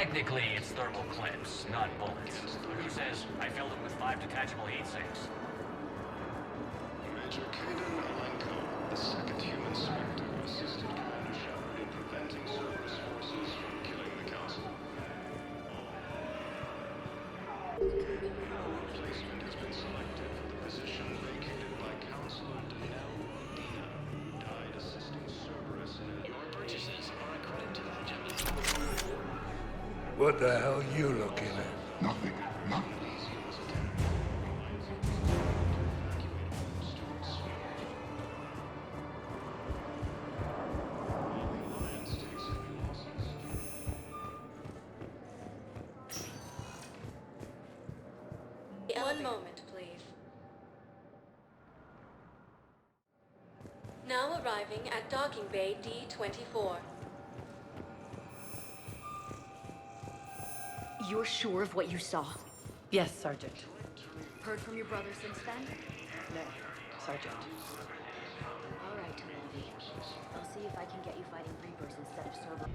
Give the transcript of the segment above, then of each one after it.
Technically, it's thermal clips, not bullets. Who says I filled them with 5 detachable heat sinks? Major Kaden Alenko, the second human Spectre, assisted Commander Shepard in preventing Cerberus forces from killing the Council. No replacement has been selected for the position vacated by Counselor Danielle Medina, who died assisting Cerberus in a... Your purchases are a credit to the agenda. What the hell are you looking at? Nothing. Nothing. One moment, please. Now arriving at docking bay D-24. You're sure of what you saw? Yes, Sergeant. Heard from your brother since then? No, Sergeant. All right, Tanavi. I'll see if I can get you fighting Reapers instead of Cerberus.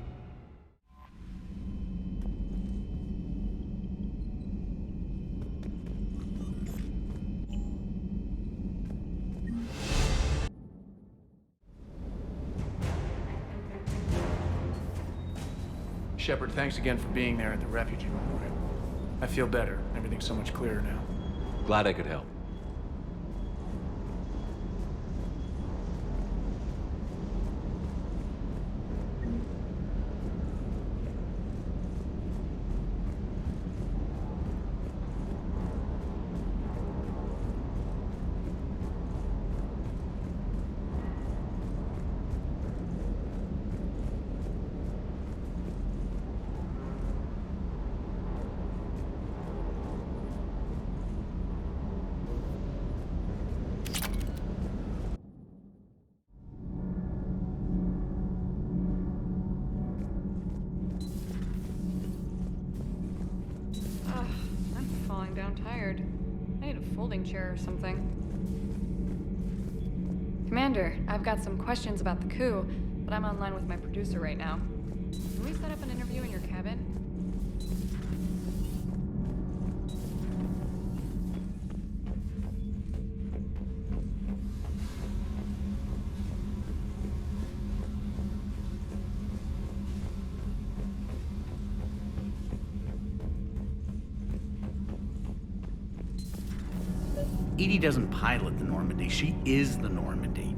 Shepard, thanks again for being there at the refugee memorial. I feel better. Everything's so much clearer now. Glad I could help. Down tired. I need a folding chair or something. Commander, I've got some questions about the coup, but I'm online with my producer right now. Can we set up an interview in your cabin? Edie doesn't pilot the Normandy, she is the Normandy.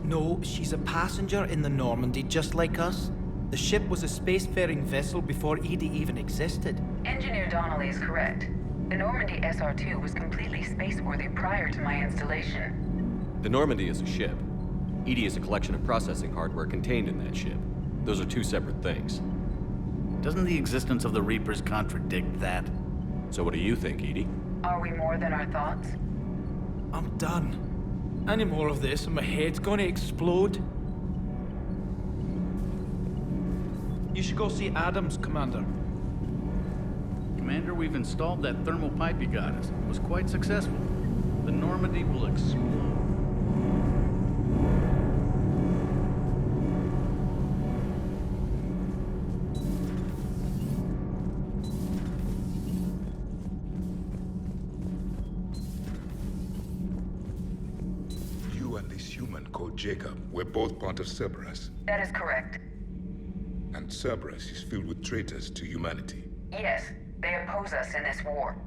No, she's a passenger in the Normandy, just like us. The ship was a spacefaring vessel before Edie even existed. Engineer Donnelly is correct. The Normandy SR-2 was completely spaceworthy prior to my installation. The Normandy is a ship. Edie is a collection of processing hardware contained in that ship. Those are two separate things. Doesn't the existence of the Reapers contradict that? So what do you think, Edie? Are we more than our thoughts? I'm done. Any more of this and my head's gonna explode. You should go see Adams, Commander. Commander, we've installed that thermal pipe you got us. It was quite successful. The Normandy will explode. Jacob, we're both part of Cerberus. That is correct. And Cerberus is filled with traitors to humanity. Yes, they oppose us in this war.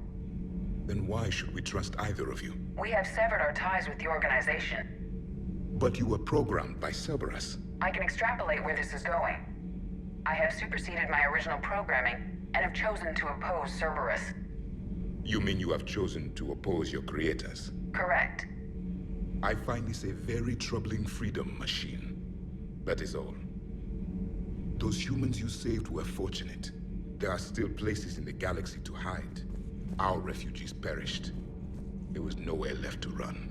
Then why should we trust either of you? We have severed our ties with the organization. But you were programmed by Cerberus. I can extrapolate where this is going. I have superseded my original programming and have chosen to oppose Cerberus. You mean you have chosen to oppose your creators? Correct. I find this a very troubling freedom machine. That is all. Those humans you saved were fortunate. There are still places in the galaxy to hide. Our refugees perished. There was nowhere left to run.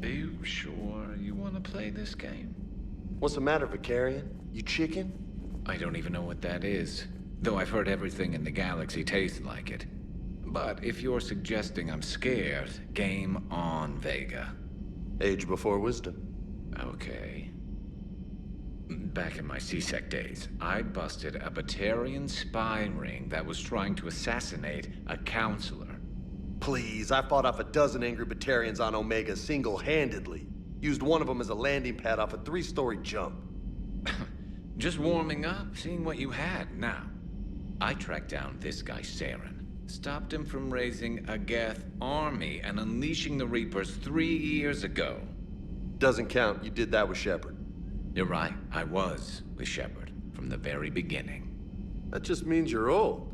Are you sure you want to play this game? What's the matter, Vicarian? You chicken? I don't even know what that is, though I've heard everything in the galaxy tastes like it. But if you're suggesting I'm scared, game on, Vega. Age before wisdom. Okay. Back in my C-Sec days, I busted a Batarian spy ring that was trying to assassinate a counselor. Please, I fought off a dozen angry Batarians on Omega single-handedly. Used one of them as a landing pad off a 3-story jump. Just warming up, seeing what you had. Now, I tracked down this guy, Saren. Stopped him from raising a Geth army and unleashing the Reapers 3 years ago. Doesn't count. You did that with Shepard. You're right. I was with Shepard from the very beginning. That just means you're old.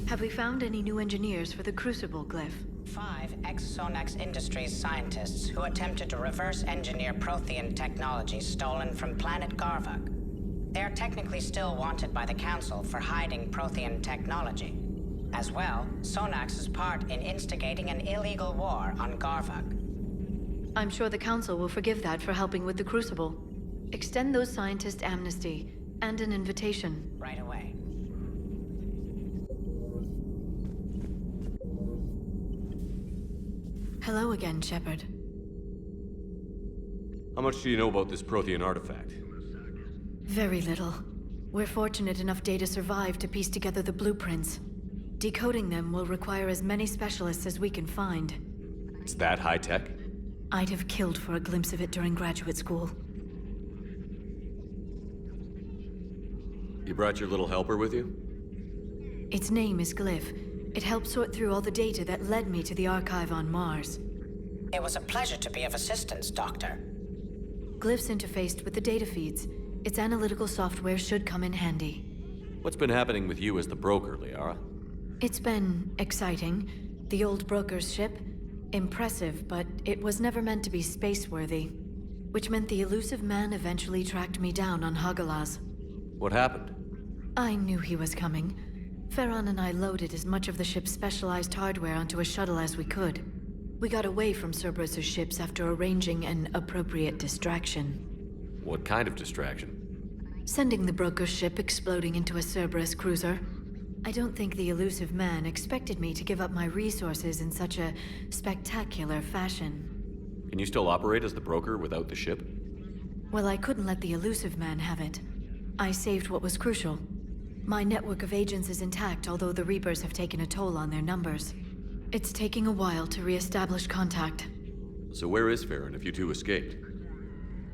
Have we found any new engineers for the Crucible glyph? 5 ex-Sonax Industries scientists who attempted to reverse engineer Prothean technology stolen from planet Garvug. They are technically still wanted by the Council for hiding Prothean technology. As well, Sonax's part in instigating an illegal war on Garvug. I'm sure the Council will forgive that for helping with the Crucible. Extend those scientists amnesty and an invitation. Right away. Hello again, Shepard. How much do you know about this Prothean artifact? Very little. We're fortunate enough Data survived to piece together the blueprints. Decoding them will require as many specialists as we can find. It's that high-tech? I'd have killed for a glimpse of it during graduate school. You brought your little helper with you? Its name is Glyph. It helped sort through all the data that led me to the archive on Mars. It was a pleasure to be of assistance, Doctor. Glyph's interfaced with the data feeds. Its analytical software should come in handy. What's been happening with you as the broker, Liara? It's been exciting. The old broker's ship? Impressive, but it was never meant to be space-worthy. Which meant the elusive man eventually tracked me down on Hagalaz. What happened? I knew he was coming. Farron and I loaded as much of the ship's specialized hardware onto a shuttle as we could. We got away from Cerberus's ships after arranging an appropriate distraction. What kind of distraction? Sending the broker's ship exploding into a Cerberus cruiser. I don't think the elusive man expected me to give up my resources in such a spectacular fashion. Can you still operate as the broker without the ship? Well, I couldn't let the elusive man have it. I saved what was crucial. My network of agents is intact, although the Reapers have taken a toll on their numbers. It's taking a while to re-establish contact. So where is Farron if you two escaped?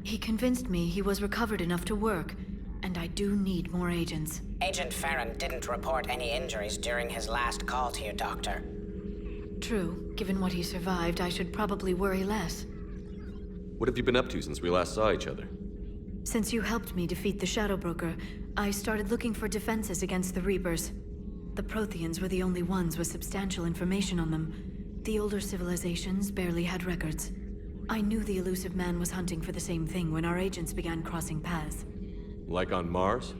He convinced me he was recovered enough to work, and I do need more agents. Agent Farron didn't report any injuries during his last call to you, Doctor. True. Given what he survived, I should probably worry less. What have you been up to since we last saw each other? Since you helped me defeat the Shadow Broker, I started looking for defenses against the Reapers. The Protheans were the only ones with substantial information on them. The older civilizations barely had records. I knew the elusive man was hunting for the same thing when our agents began crossing paths. Like on Mars?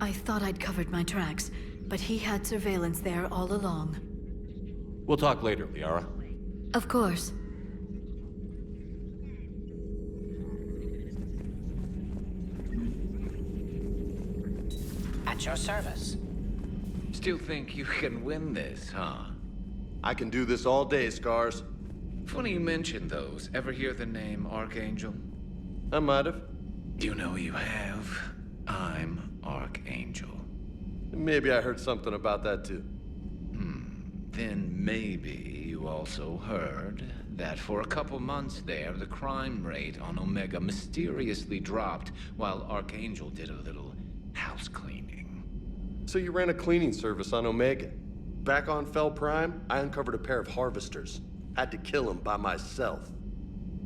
I thought I'd covered my tracks, but he had surveillance there all along. We'll talk later, Liara. Of course. At your service. Still think you can win this, huh? I can do this all day, Scars. Funny you mention those. Ever hear the name Archangel? I might have. You know you have. I'm Archangel. Maybe I heard something about that too. Then maybe you also heard that for a couple months there, the crime rate on Omega mysteriously dropped while Archangel did a little house cleaning. So you ran a cleaning service on Omega. Back on Fel Prime, I uncovered a pair of harvesters. Had to kill them by myself.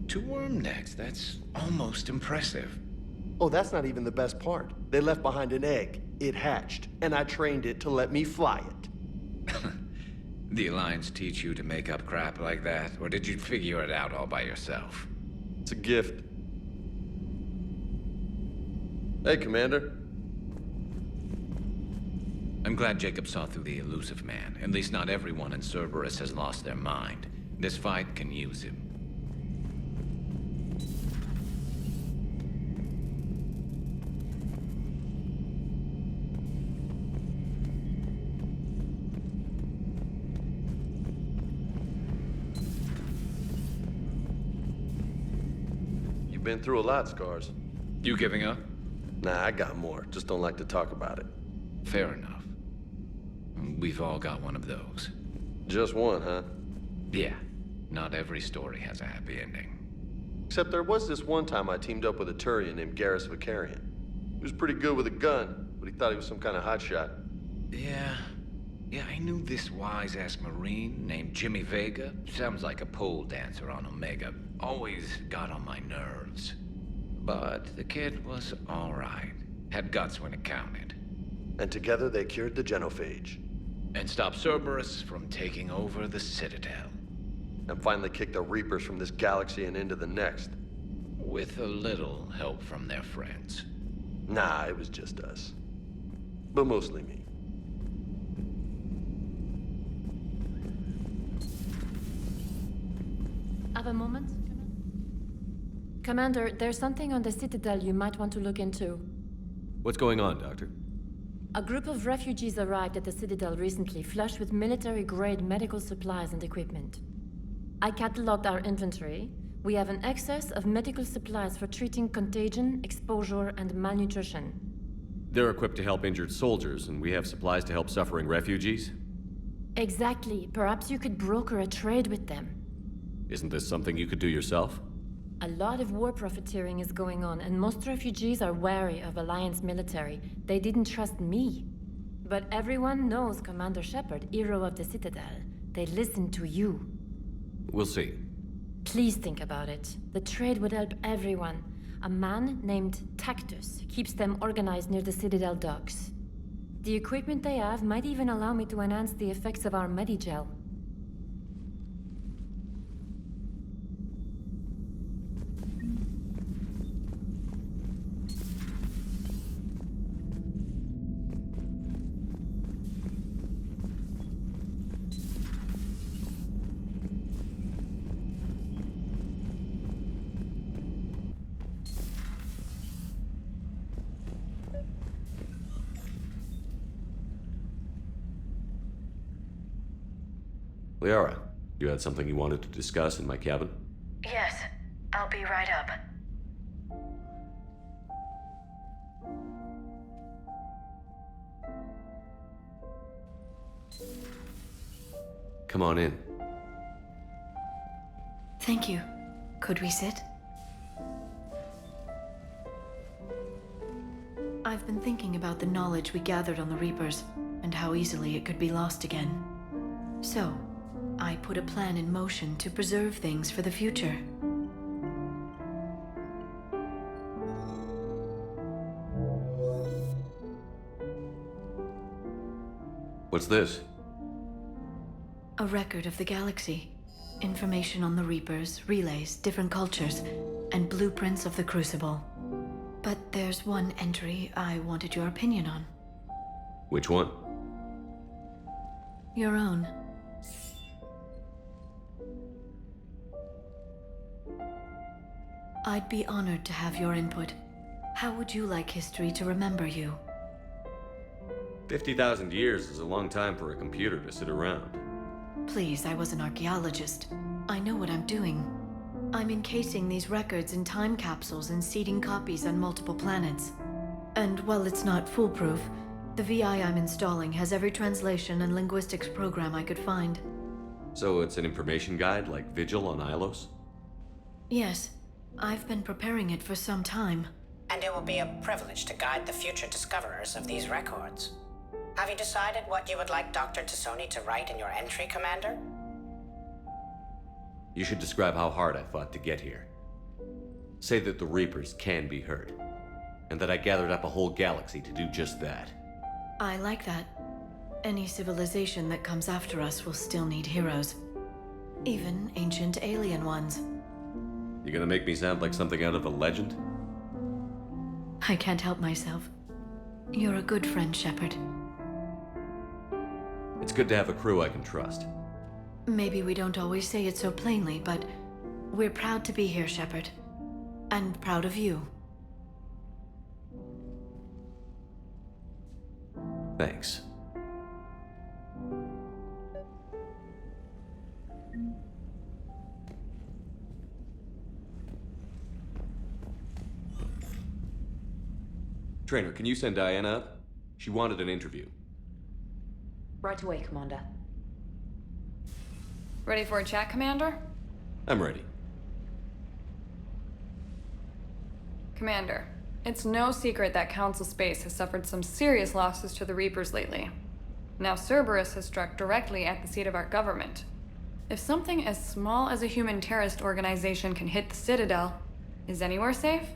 2 worm necks, that's almost impressive. Oh, that's not even the best part. They left behind an egg. It hatched, and I trained it to let me fly it. The Alliance teach you to make up crap like that, or did you figure it out all by yourself? It's a gift. Hey, Commander. I'm glad Jacob saw through the elusive man. At least not everyone in Cerberus has lost their mind. This fight can use him. You've been through a lot, Scars. You giving up? Nah, I got more. Just don't like to talk about it. Fair enough. We've all got one of those. Just one, huh? Yeah. Not every story has a happy ending. Except there was this one time I teamed up with a Turian named Garrus Vicarian. He was pretty good with a gun, but he thought he was some kind of hotshot. Yeah, I knew this wise-ass Marine named Jimmy Vega. Sounds like a pole dancer on Omega. Always got on my nerves. But the kid was all right. Had guts when it counted. And together they cured the genophage. And stopped Cerberus from taking over the Citadel. And finally kicked the Reapers from this galaxy and into the next. With a little help from their friends. Nah, it was just us. But mostly me. Have a moment? Commander, there's something on the Citadel you might want to look into. What's going on, Doctor? A group of refugees arrived at the Citadel recently, flushed with military-grade medical supplies and equipment. I cataloged our inventory. We have an excess of medical supplies for treating contagion, exposure, and malnutrition. They're equipped to help injured soldiers, and we have supplies to help suffering refugees? Exactly. Perhaps you could broker a trade with them. Isn't this something you could do yourself? A lot of war profiteering is going on, and most refugees are wary of Alliance military. They didn't trust me. But everyone knows Commander Shepard, hero of the Citadel. They listen to you. We'll see. Please think about it. The trade would help everyone. A man named Tactus keeps them organized near the Citadel docks. The equipment they have might even allow me to enhance the effects of our Medigel. Liara, you had something you wanted to discuss in my cabin? Yes, I'll be right up. Come on in. Thank you. Could we sit? I've been thinking about the knowledge we gathered on the Reapers, and how easily it could be lost again. So, I put a plan in motion to preserve things for the future. What's this? A record of the galaxy. Information on the Reapers, relays, different cultures, and blueprints of the Crucible. But there's one entry I wanted your opinion on. Which one? Your own. I'd be honored to have your input. How would you like history to remember you? 50,000 years is a long time for a computer to sit around. Please, I was an archaeologist. I know what I'm doing. I'm encasing these records in time capsules and seeding copies on multiple planets. And while it's not foolproof, the VI I'm installing has every translation and linguistics program I could find. So it's an information guide like Vigil on Ilos? Yes. I've been preparing it for some time. And it will be a privilege to guide the future discoverers of these records. Have you decided what you would like Dr. Tassoni to write in your entry, Commander? You should describe how hard I fought to get here. Say that the Reapers can be hurt, and that I gathered up a whole galaxy to do just that. I like that. Any civilization that comes after us will still need heroes. Even ancient alien ones. You gonna make me sound like something out of a legend? I can't help myself. You're a good friend, Shepard. It's good to have a crew I can trust. Maybe we don't always say it so plainly, but we're proud to be here, Shepard. And proud of you. Thanks. Trainer, can you send Diana up? She wanted an interview. Right away, Commander. Ready for a chat, Commander? I'm ready. Commander, it's no secret that Council Space has suffered some serious losses to the Reapers lately. Now Cerberus has struck directly at the seat of our government. If something as small as a human terrorist organization can hit the Citadel, is anywhere safe?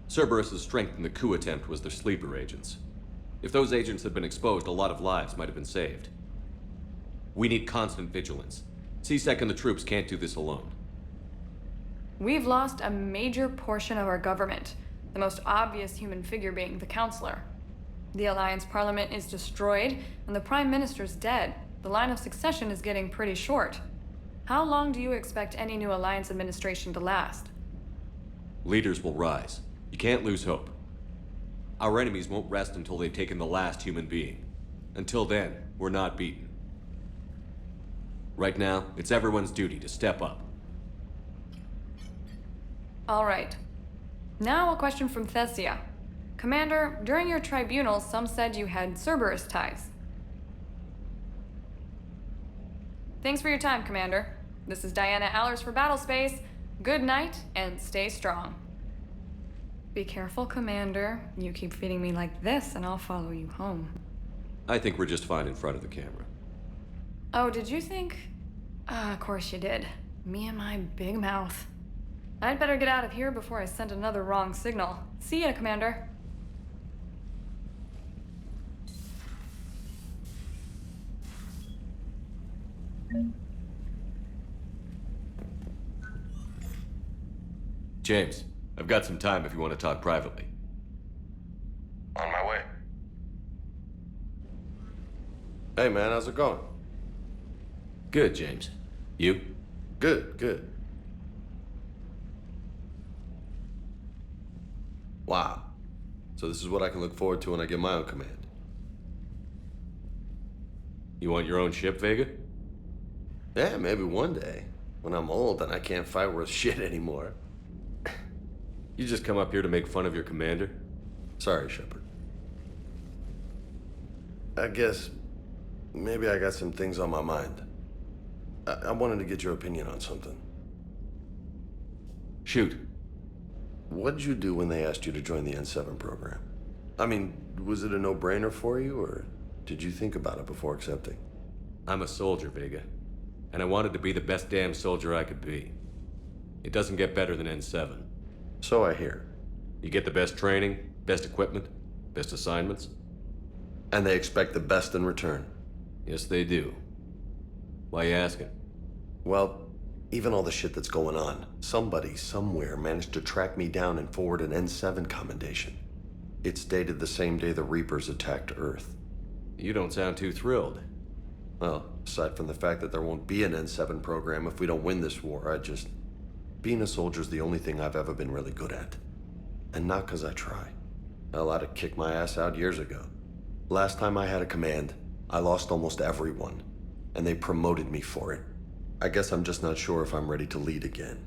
Cerberus's strength in the coup attempt was their sleeper agents. If those agents had been exposed, a lot of lives might have been saved. We need constant vigilance. C-Sec and the troops can't do this alone. We've lost a major portion of our government, the most obvious human figure being the Counselor. The Alliance Parliament is destroyed, and the Prime Minister's dead. The line of succession is getting pretty short. How long do you expect any new Alliance administration to last? Leaders will rise. You can't lose hope. Our enemies won't rest until they've taken the last human being. Until then, we're not beaten. Right now, it's everyone's duty to step up. All right. Now a question from Thessia. Commander, during your tribunal, some said you had Cerberus ties. Thanks for your time, Commander. This is Diana Allers for Battlespace. Good night, and stay strong. Be careful, Commander. You keep feeding me like this, and I'll follow you home. I think we're just fine in front of the camera. Oh, did you think? Of course you did. Me and my big mouth. I'd better get out of here before I send another wrong signal. See ya, Commander. James, I've got some time if you want to talk privately. On my way. Hey man, how's it going? Good, James. You? Good, good. Wow. So this is what I can look forward to when I get my own command. You want your own ship, Vega? Yeah, maybe one day. When I'm old and I can't fight worth shit anymore. You just come up here to make fun of your commander? Sorry, Shepard. I guess maybe I got some things on my mind. I wanted to get your opinion on something. Shoot. What'd you do when they asked you to join the N7 program? I mean, was it a no-brainer for you, or did you think about it before accepting? I'm a soldier, Vega. And I wanted to be the best damn soldier I could be. It doesn't get better than N7. So I hear. You get the best training, best equipment, best assignments. And they expect the best in return. Yes, they do. Why you asking? Well, even all the shit that's going on, somebody somewhere managed to track me down and forward an N7 commendation. It's dated the same day the Reapers attacked Earth. You don't sound too thrilled. Well, aside from the fact that there won't be an N7 program if we don't win this war, being a soldier's the only thing I've ever been really good at. And not because I try. Hell, I'd have kicked my ass out years ago. Last time I had a command, I lost almost everyone. And they promoted me for it. I guess I'm just not sure if I'm ready to lead again.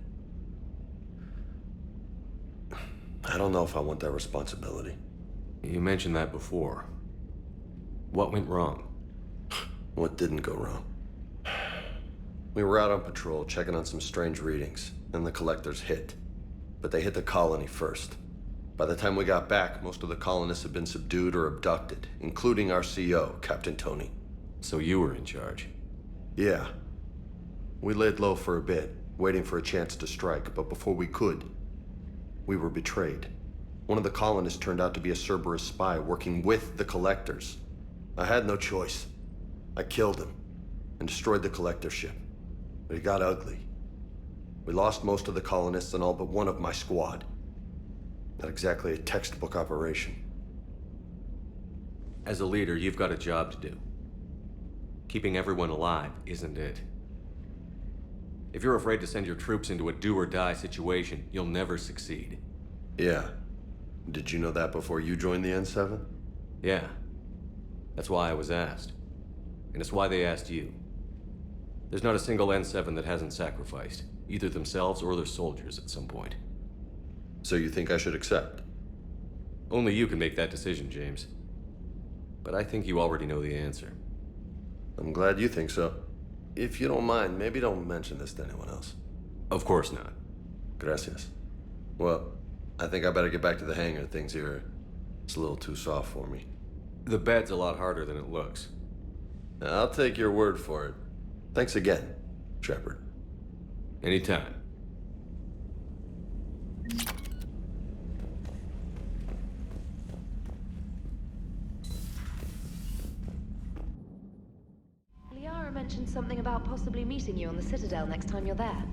I don't know if I want that responsibility. You mentioned that before. What went wrong? What didn't go wrong? We were out on patrol, checking on some strange readings, and the collectors hit. But they hit the colony first. By the time we got back, most of the colonists had been subdued or abducted, including our CO, Captain Tony. So you were in charge? Yeah. We laid low for a bit, waiting for a chance to strike, but before we could, we were betrayed. One of the colonists turned out to be a Cerberus spy working with the collectors. I had no choice. I killed him and destroyed the collector ship. But it got ugly. We lost most of the colonists and all but one of my squad. Not exactly a textbook operation. As a leader, you've got a job to do. Keeping everyone alive isn't it. If you're afraid to send your troops into a do-or-die situation, you'll never succeed. Yeah. Did you know that before you joined the N7? Yeah. That's why I was asked. And it's why they asked you. There's not a single N7 that hasn't sacrificed, either themselves or their soldiers at some point. So you think I should accept? Only you can make that decision, James. But I think you already know the answer. I'm glad you think so. If you don't mind, maybe don't mention this to anyone else. Of course not. Gracias. Well, I think I better get back to the hang of things here. It's a little too soft for me. The bed's a lot harder than it looks. I'll take your word for it. Thanks again, Shepard. Anytime. Liara mentioned something about possibly meeting you on the Citadel next time you're there.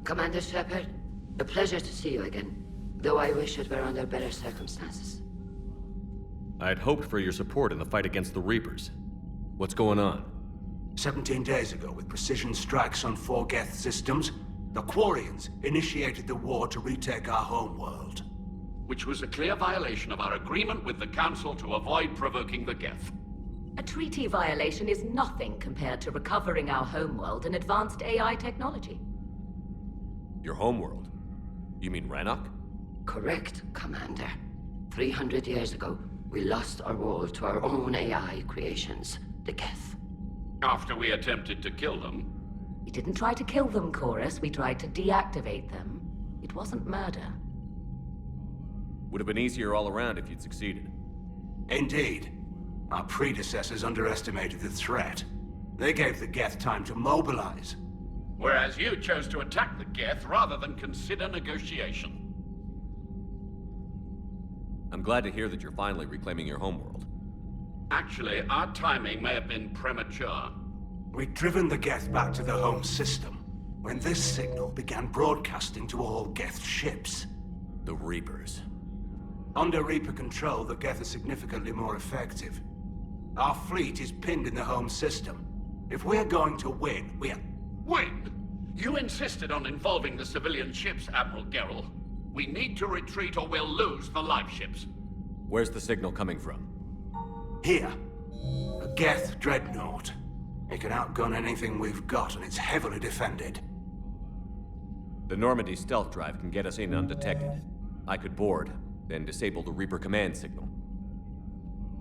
Commander Shepard, a pleasure to see you again, though I wish it were under better circumstances. I had hoped for your support in the fight against the Reapers. What's going on? 17 days ago, with precision strikes on 4 Geth systems, the Quarians initiated the war to retake our homeworld. Which was a clear violation of our agreement with the Council to avoid provoking the Geth. A treaty violation is nothing compared to recovering our homeworld and advanced AI technology. Your homeworld? You mean Rannoch? Correct, Commander. 300 years ago, we lost our world to our own AI creations, the Geth. After we attempted to kill them. We didn't try to kill them, Chorus. We tried to deactivate them. It wasn't murder. Would have been easier all around if you'd succeeded. Indeed. Our predecessors underestimated the threat. They gave the Geth time to mobilize. Whereas you chose to attack the Geth rather than consider negotiation. I'm glad to hear that you're finally reclaiming your homeworld. Actually, our timing may have been premature. We'd driven the Geth back to the home system, when this signal began broadcasting to all Geth ships. The Reapers. Under Reaper control, the Geth are significantly more effective. Our fleet is pinned in the home system. If we're going to win, Win? You insisted on involving the civilian ships, Admiral Gerrel. We need to retreat or we'll lose the live ships. Where's the signal coming from? Here. A Geth Drednout. It can outgun anything we've got, and it's heavily defended. The Normandy stealth drive can get us in undetected. I could board, then disable the Reaper command signal.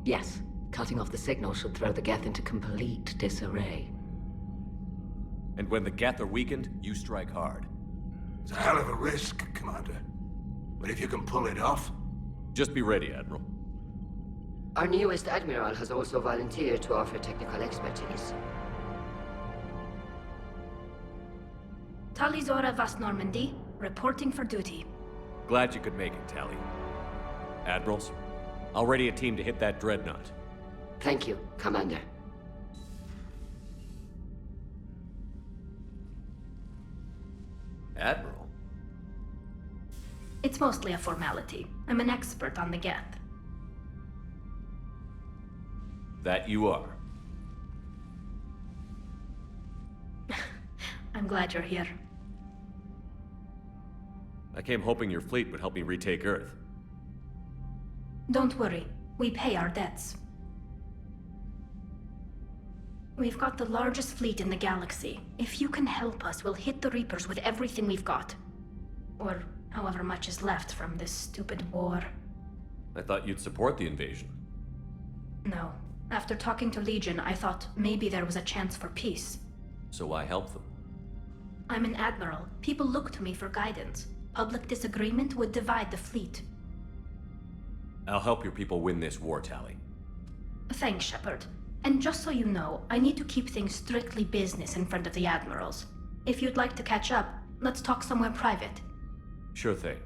Yes, cutting off the signal should throw the Geth into complete disarray. And when the Geth are weakened, you strike hard. It's a hell of a risk, Commander. But if you can pull it off... Just be ready, Admiral. Our newest Admiral has also volunteered to offer technical expertise. Talizora Vast Normandy, reporting for duty. Glad you could make it, Tally. Admirals, I'll ready a team to hit that Dreadnought. Thank you, Commander. Admiral? It's mostly a formality. I'm an expert on the Geth. That you are. I'm glad you're here. I came hoping your fleet would help me retake Earth. Don't worry. We pay our debts. We've got the largest fleet in the galaxy. If you can help us, we'll hit the Reapers with everything we've got. Or however much is left from this stupid war. I thought you'd support the invasion. No. After talking to Legion, I thought maybe there was a chance for peace. So why help them? I'm an admiral. People look to me for guidance. Public disagreement would divide the fleet. I'll help your people win this war, Tally. Thanks, Shepard. And just so you know, I need to keep things strictly business in front of the admirals. If you'd like to catch up, let's talk somewhere private. Sure thing.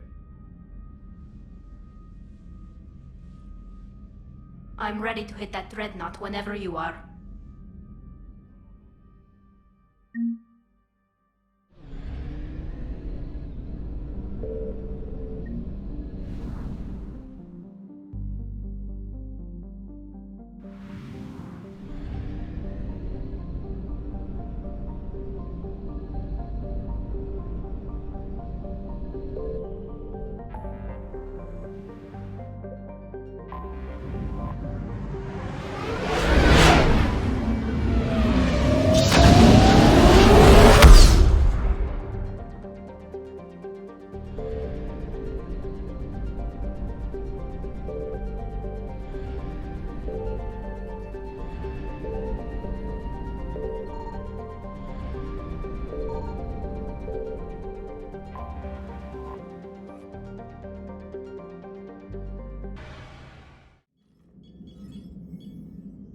I'm ready to hit that Dreadnought whenever you are.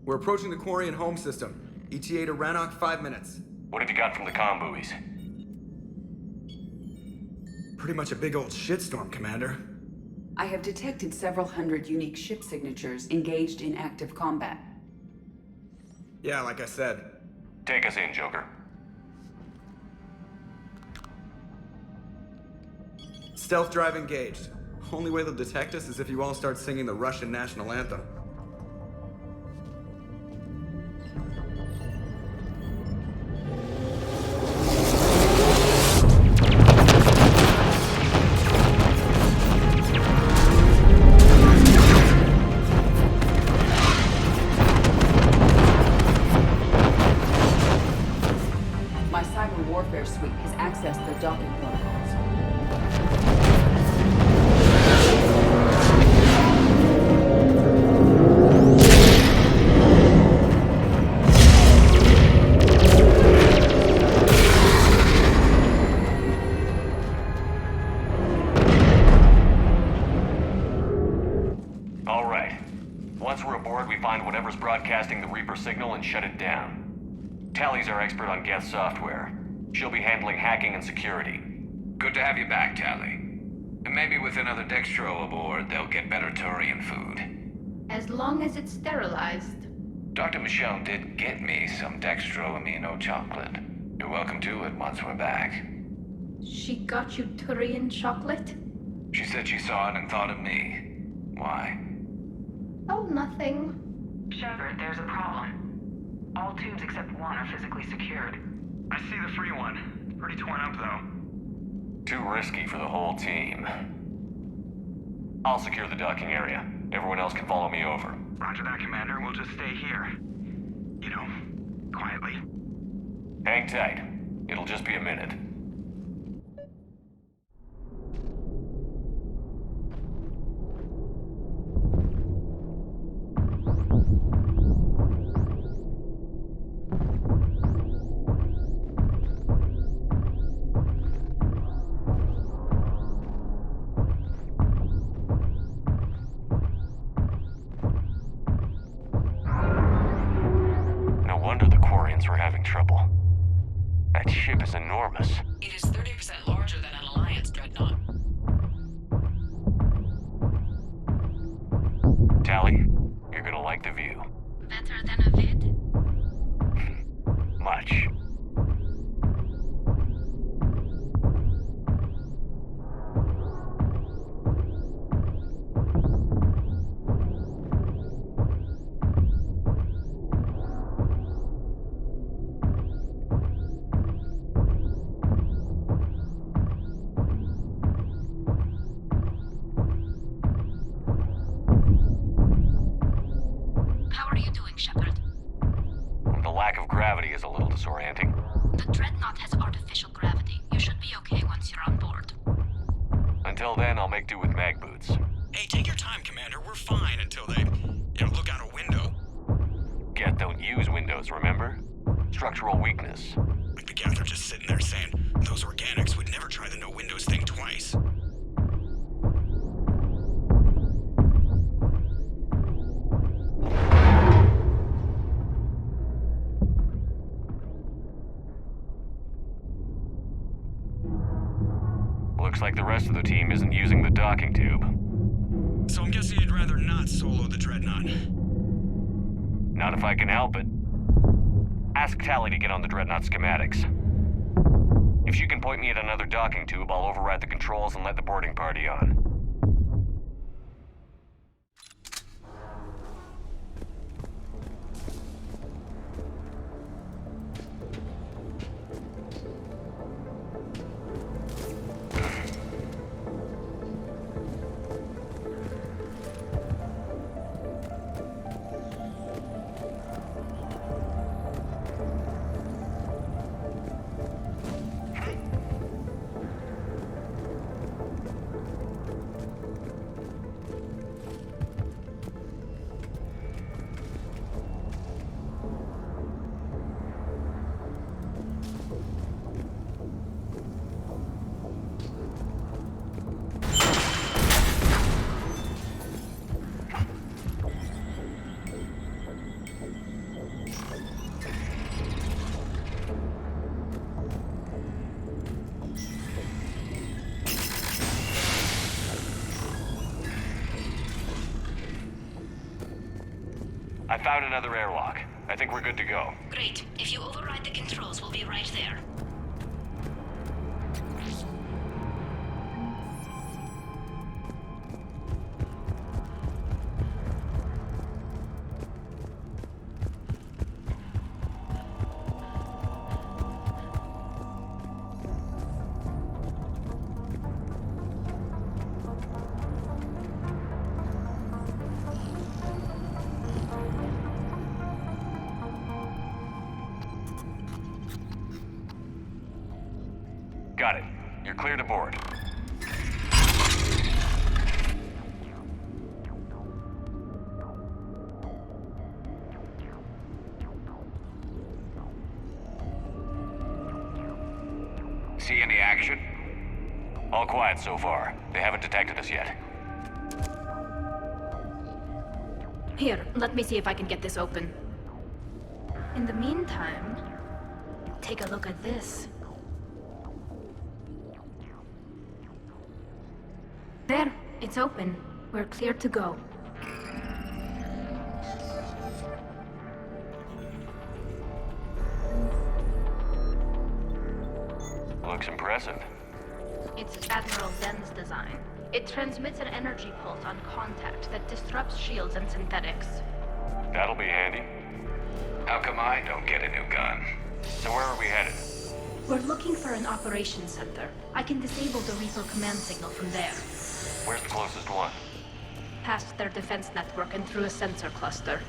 We're approaching the Quarian home system. ETA to Rannoch, 5 minutes. What have you got from the comm buoys? Pretty much a big old shitstorm, Commander. I have detected several hundred unique ship signatures engaged in active combat. Yeah, like I said. Take us in, Joker. Stealth drive engaged. Only way they'll detect us is if you all start singing the Russian national anthem. Broadcasting the Reaper signal and shut it down. Tally's our expert on Geth software. She'll be handling hacking and security. Good to have you back, Tally. And maybe with another Dextro aboard, they'll get better Turian food. As long as it's sterilized. Dr. Michelle did get me some Dextro amino chocolate. You're welcome to it once we're back. She got you Turian chocolate? She said she saw it and thought of me. Why? Oh, nothing. Shepard, there's a problem. All tubes except one are physically secured. I see the free one. It's pretty torn up, though. Too risky for the whole team. I'll secure the docking area. Everyone else can follow me over. Roger that, Commander. We'll just stay here. You know, quietly. Hang tight. It'll just be a minute. We're having trouble. That ship is enormous. It is 30% larger than an Alliance Dreadnought. Tally, you're gonna like the view. Better than a vid? Much. disorienting. The Dreadnought has artificial gravity. You should be okay once you're on board. Until then, I'll make do with mag boots. Hey, take your time, Commander. We're fine until they, look out a window. Geth don't use windows, remember? Structural weakness. Like the Geth are just sitting there saying, those organics would never try the no windows thing twice. Looks like the rest of the team isn't using the docking tube. So I'm guessing you'd rather not solo the Dreadnought. Not if I can help it. Ask Tally to get on the Dreadnought schematics. If she can point me at another docking tube, I'll override the controls and let the boarding party on. I found another airlock. I think we're good to go. Great. If you override the controls, we'll be right there. Got it. You're clear to board. See any action? All quiet so far. They haven't detected us yet. Here, let me see if I can get this open. In the meantime, take a look at this. There, it's open. We're clear to go. Looks impressive. It's Admiral Zen's design. It transmits an energy pulse on contact that disrupts shields and synthetics. That'll be handy. How come I don't get a new gun? So where are we headed? We're looking for an operations center. I can disable the Reaper command signal from there. Where's the closest one? Past their defense network and through a sensor cluster.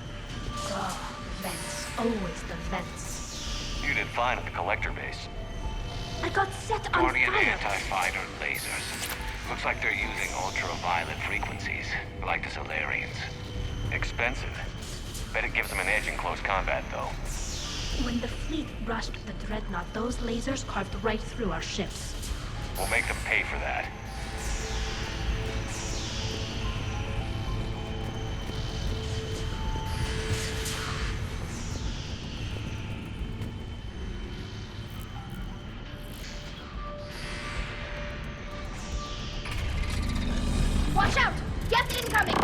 Oh, vents. Always the vents. You did fine at the collector base. I got set on Guardian fire! anti-fighter lasers. Looks like they're using ultraviolet frequencies, like the Solarians. Expensive. Bet it gives them an edge in close combat, though. When the fleet rushed the Dreadnought, those lasers carved right through our ships. We'll make them pay for that. Watch out! Get incoming!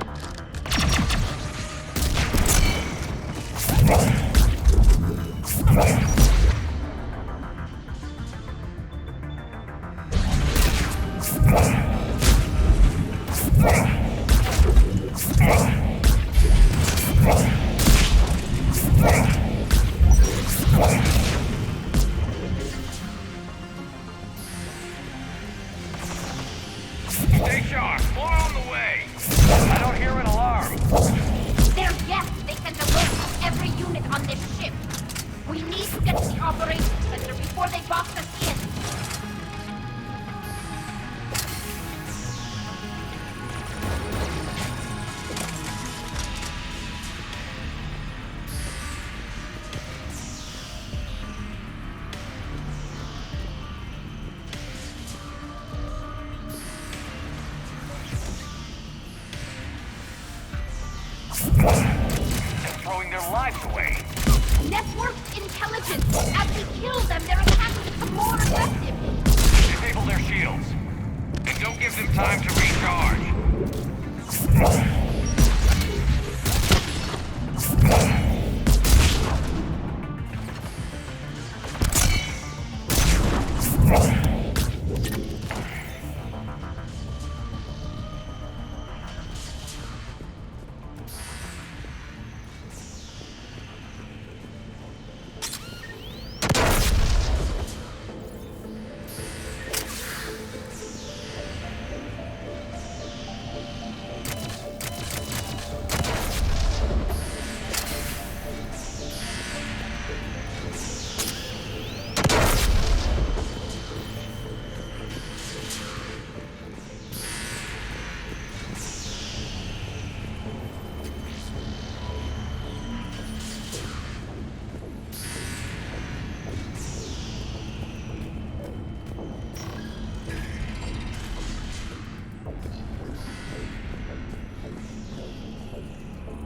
intelligence. As we kill them, their attacks become more effective. Disable their shields. And don't give them time to recharge.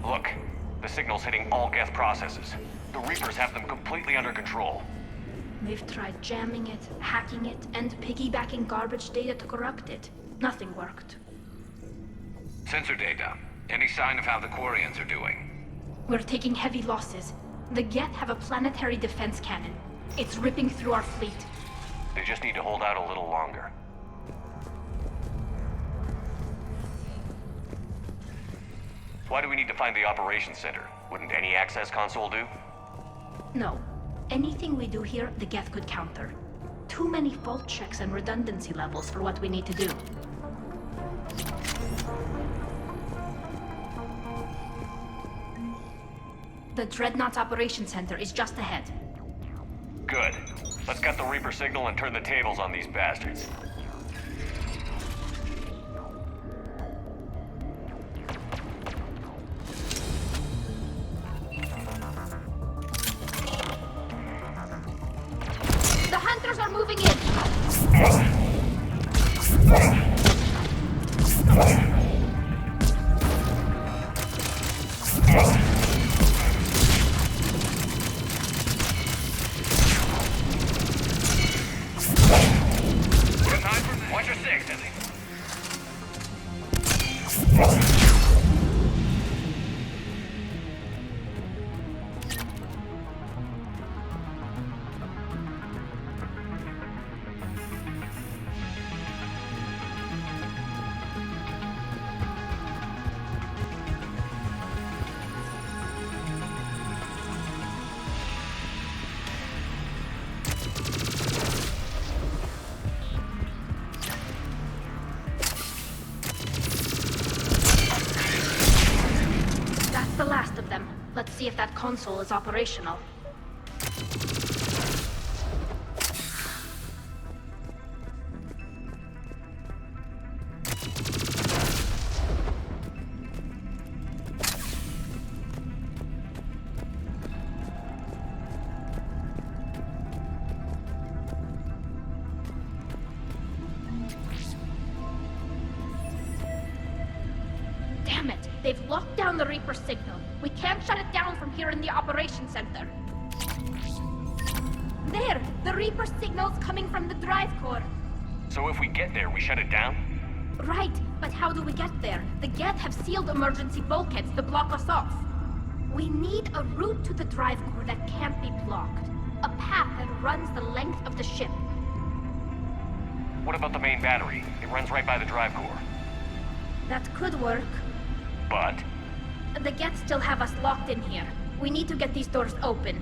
Look, the signal's hitting all geth processes. The Reapers have them completely under control. They've tried jamming it, hacking it, and piggybacking garbage data to corrupt it. Nothing worked. Sensor data. Any sign of how the Quarians are doing? We're taking heavy losses. The Geth have a planetary defense cannon. It's ripping through our fleet. They just need to hold out a little longer. Why do we need to find the operations center? Wouldn't any access console do? No. Anything we do here, the Geth could counter. Too many fault checks and redundancy levels for what we need to do. The Dreadnought's operations center is just ahead. Good. Let's cut the Reaper signal and turn the tables on these bastards. The hunters are moving in! Watch your six, Izzy. That's the last of them. Let's see if that console is operational. Damn it! They've locked down the Reaper signal. We can't shut it down from here in the operations center. There! The Reaper signal's coming from the drive core. So if we get there, we shut it down? Right, but how do we get there? The Geth have sealed emergency bulkheads to block us off. We need a route to the drive core that can't be blocked. A path that runs the length of the ship. What about the main battery? It runs right by the drive core. That could work. But? The Geth still have us locked in here. We need to get these doors open.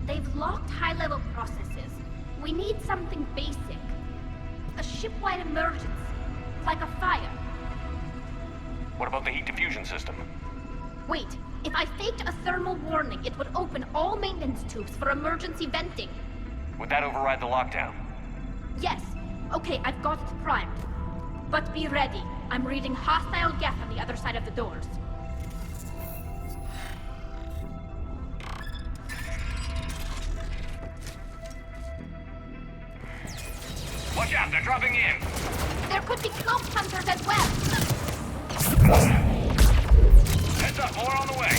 They've locked high-level processes. We need something basic. A ship-wide emergency. Like a fire. What about the heat diffusion system? Wait, if I faked a thermal warning, it would open all maintenance tubes for emergency venting. Would that override the lockdown? Yes. Okay, I've got it primed. But be ready. I'm reading hostile Geth on the other side of the doors. Watch out, they're dropping in! There could be cloak hunters as well! Heads up, more on the way!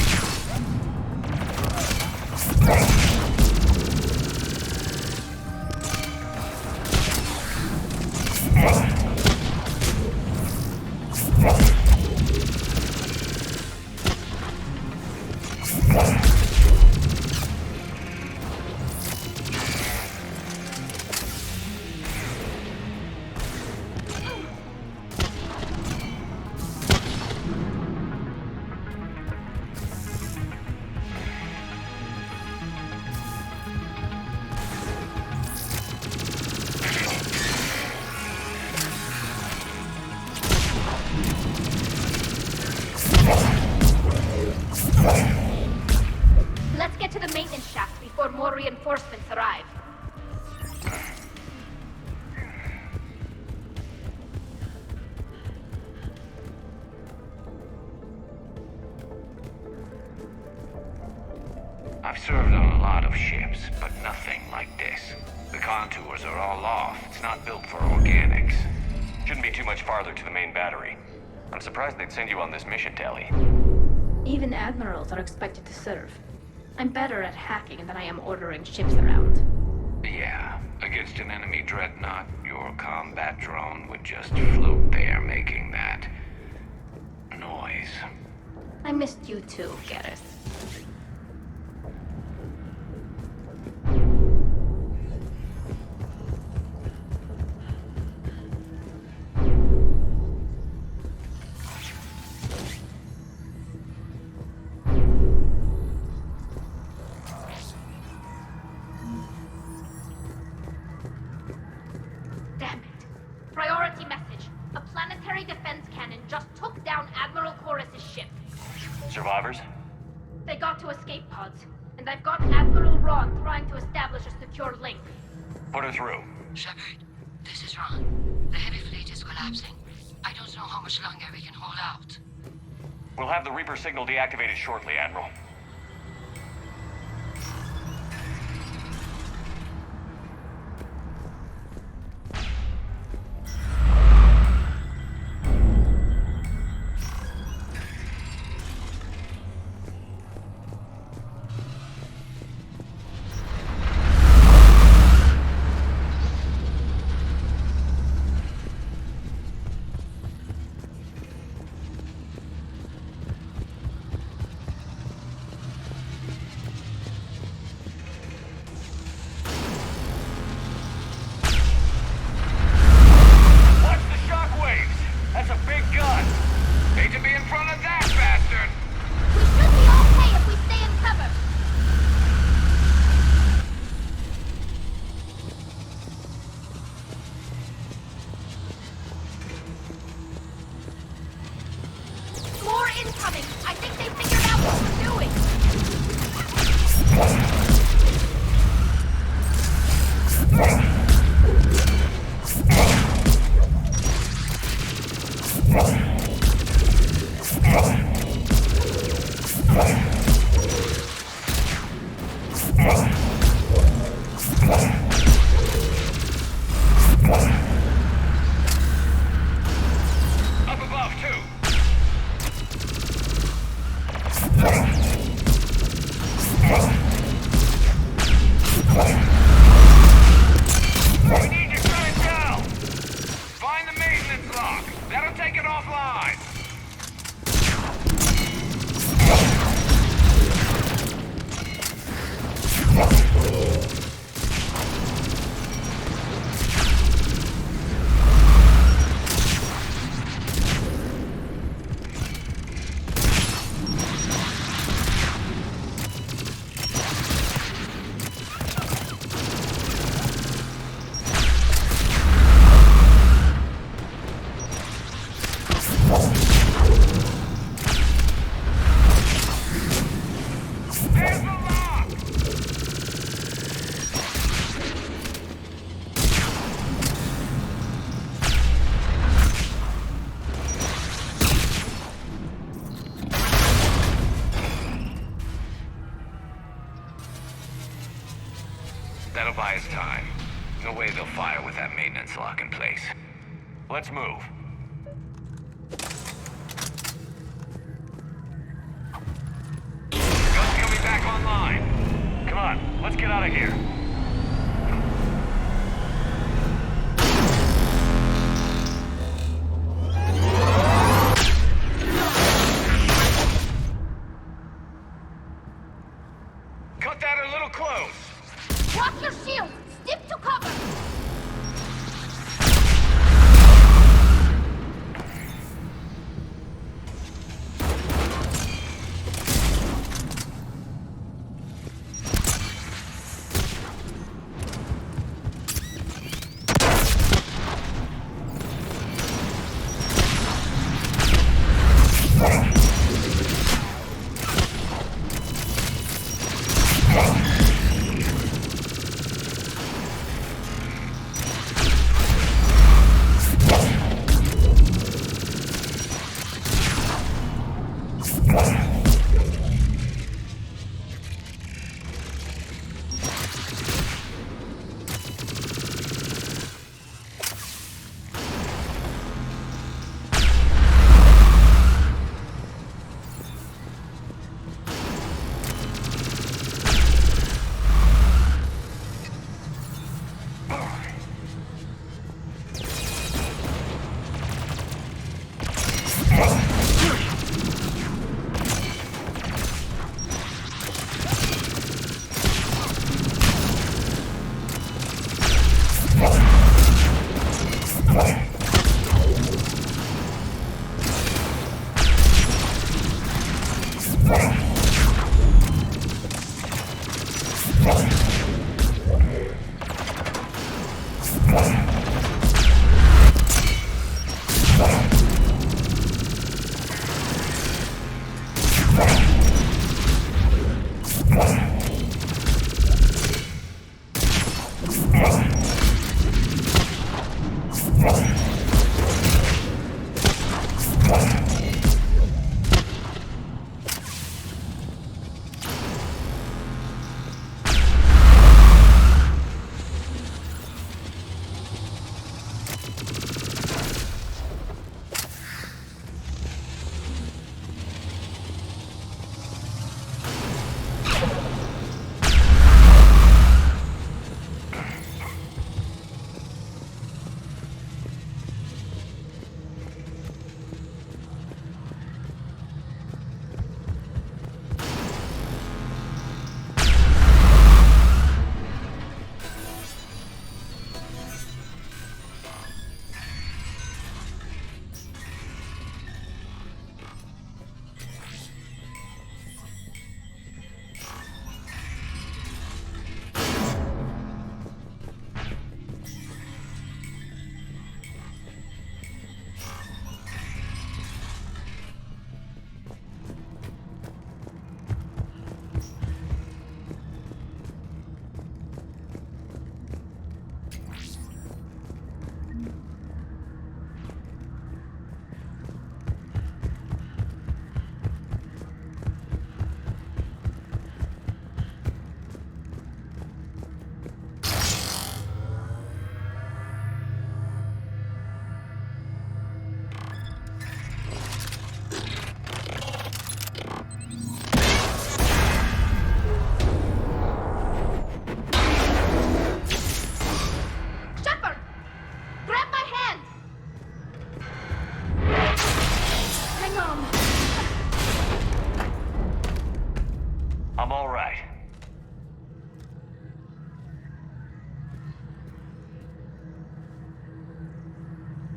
The contours are all off. It's not built for organics. Shouldn't be too much farther to the main battery. I'm surprised they'd send you on this mission, Tally. Even admirals are expected to serve. I'm better at hacking than I am ordering ships around. Yeah, against an enemy dreadnought, your combat drone would just float there making that noise. I missed you too, Gareth. Damn it. Priority message. A planetary defense cannon just took down Admiral Chorus's ship. Survivors? They got to escape pods, and I've got Admiral Ron trying to establish a secure link. Put her through. Shepard, this is Ron. The heavy fleet is collapsing. I don't know how much longer we can hold out. We'll have the Reaper signal deactivated shortly, Admiral. That'll buy us time. No way they'll fire with that maintenance lock in place. Let's move. Guns coming back online. Come on, let's get out of here. Cut that a little close. Watch your shield! Stick to cover!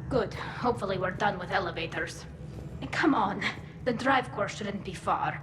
Good. Hopefully we're done with elevators. And come on, the drive course shouldn't be far.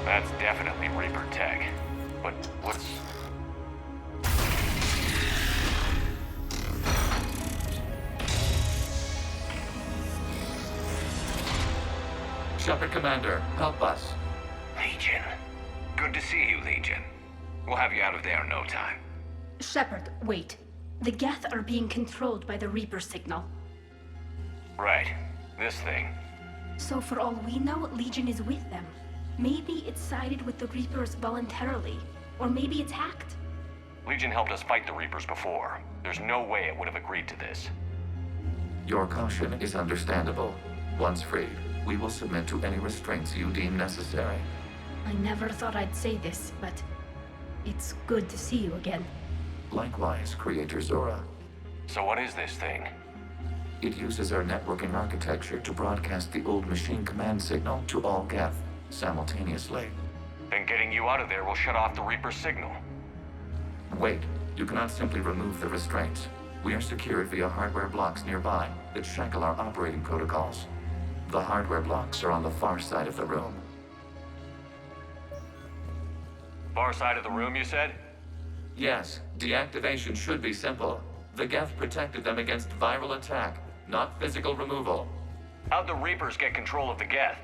That's definitely Reaper tech. But what's... Shepard Commander, help us. Legion. Good to see you, Legion. We'll have you out of there in no time. Shepard, wait. The Geth are being controlled by the Reaper signal. Right. This thing. So for all we know, Legion is with them. Maybe it sided with the Reapers voluntarily. Or maybe it's hacked. Legion helped us fight the Reapers before. There's no way it would have agreed to this. Your caution is understandable. Once freed, we will submit to any restraints you deem necessary. I never thought I'd say this, but it's good to see you again. Likewise, Creator Zora. So what is this thing? It uses our networking architecture to broadcast the old machine command signal to all Geth simultaneously. Then getting you out of there will shut off the Reaper signal. Wait, you cannot simply remove the restraints. We are secured via hardware blocks nearby that shackle our operating protocols. The hardware blocks are on the far side of the room. Far side of the room, you said? Yes, deactivation should be simple. The Geth protected them against viral attack, not physical removal. How'd the Reapers get control of the Geth?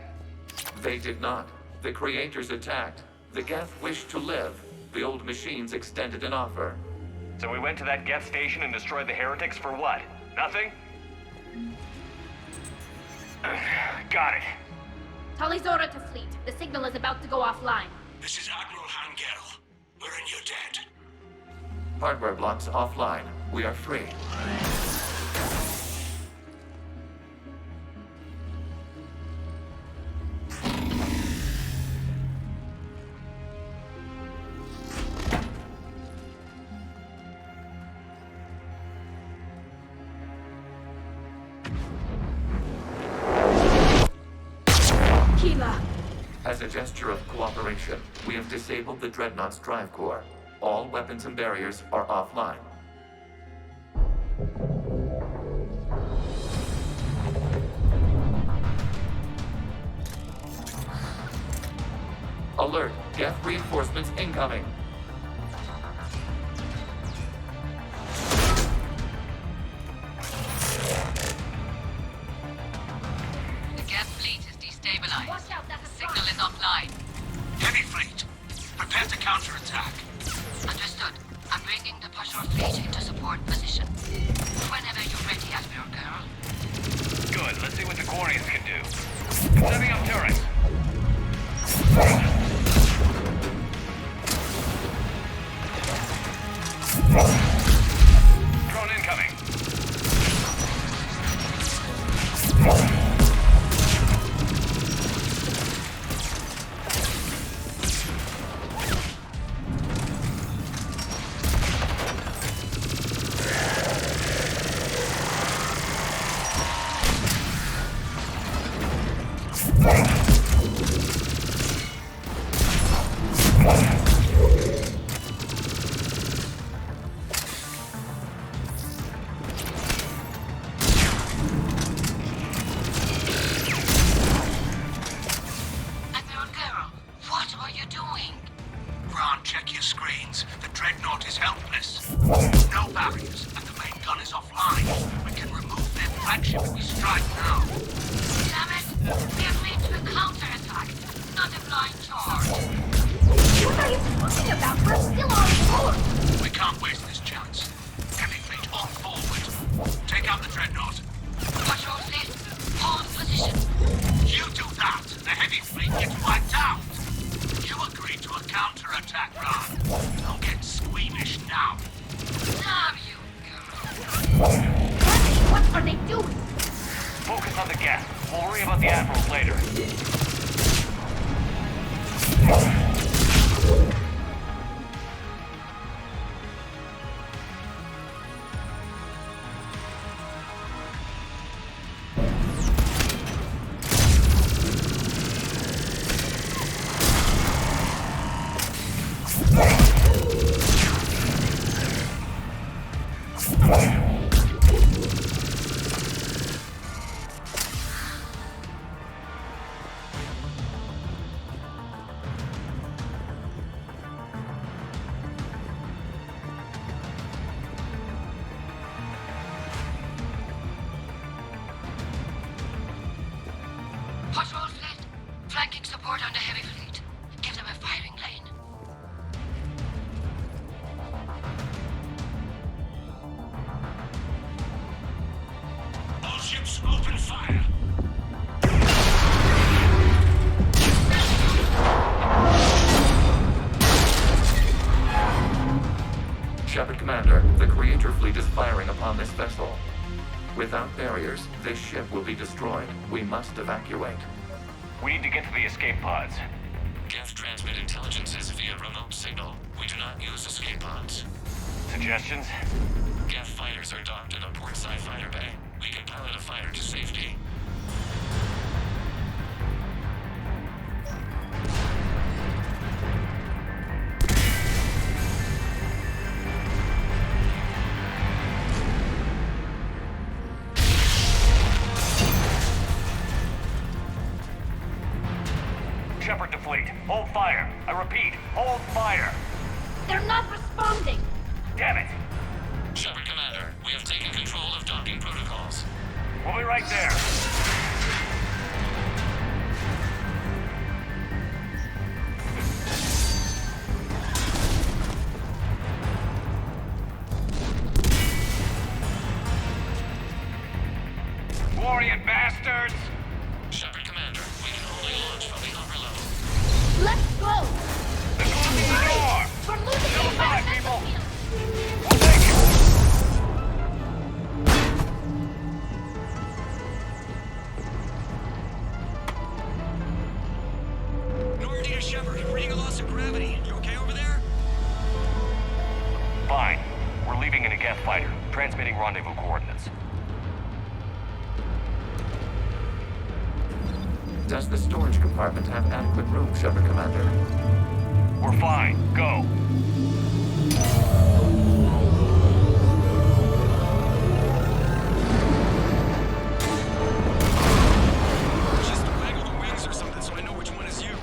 They did not. The Creators attacked. The Geth wished to live. The old machines extended an offer. So we went to that Geth station and destroyed the heretics for what? Nothing? Got it. Tali Zora to fleet. The signal is about to go offline. This is Admiral Hangel. We're in your debt. Hardware blocks offline. We are free. As a gesture of cooperation, we have disabled the Dreadnought's drive core. All weapons and barriers are offline. Alert! Geth reinforcements incoming! The Geth fleet is destabilized. Watch out, the signal is offline. Heavy fleet, prepare to counterattack. Understood. I'm bringing the Pashur fleet into support position. Whenever you're ready, Admiral Girl. Good. Let's see what the Quarians can do. Setting up turrets. Drone incoming. Admiral Girl, what are you doing? Ron, check your screens. The Dreadnought is helpless. No barriers, and the main gun is offline. We can remove their flagship if we strike now. Damn it! We are made to a counterattack, not a blind charge. What are you talking about? We're still on board. We can't waste this chance. Heavy fleet on forward. Take out the Dreadnought. Pashur fleet position. You do that, the heavy fleet gets wiped out. You agreed to a counterattack run. Don't get squeamish now. Damn you, girl. What are they doing? Focus on the gas. We'll worry about the admirals later. Patrols left. Flanking support on the heavy fleet. Give them a firing lane. All ships open fire. Shepard Commander, the Creator fleet is firing upon this vessel. Without barriers, this ship will be destroyed. We must evacuate. We need to get to the escape pods. Geth transmit intelligences via remote signal. We do not use escape pods. Suggestions? Geth fighters are docked in a portside fighter bay. We can pilot a fighter to safety. Shepard to fleet. Hold fire. I repeat, hold fire. They're not responding. Damn it. Shepard Commander, we have taken control of docking protocols. We'll be right there. Warrior bastards! Shepard Commander, we can only launch from the upper level. Let's go. They're closing the door! We're losing Still the alive, environmental people! field. We'll take it! Normandy to Shepard, reading a loss of gravity. You okay over there? Fine. We're leaving in a Geth fighter. Transmitting rendezvous coordinates. Does the storage compartment have adequate room, Shepard Commander? We're fine. Go. Just waggle the wings or something so I know which one is you.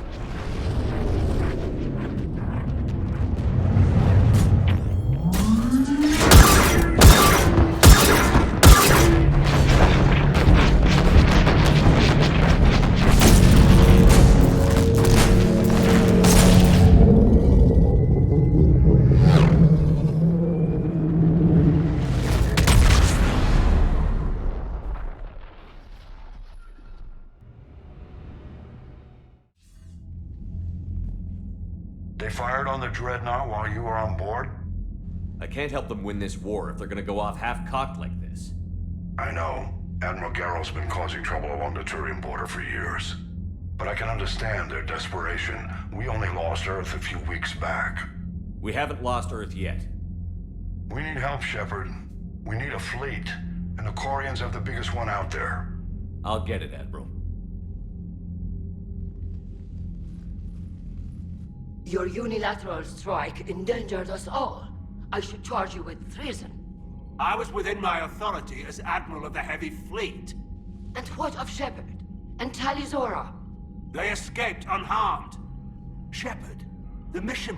They fired on the Dreadnought while you were on board? I can't help them win this war if they're gonna go off half-cocked like this. I know. Admiral Garrow's been causing trouble along the Turian border for years. But I can understand their desperation. We only lost Earth a few weeks back. We haven't lost Earth yet. We need help, Shepard. We need a fleet. And the Quarians have the biggest one out there. I'll get it, Admiral. Your unilateral strike endangered us all. I should charge you with treason. I was within my authority as Admiral of the Heavy Fleet. And what of Shepard? And Talizora? They escaped unharmed. Shepard, the mission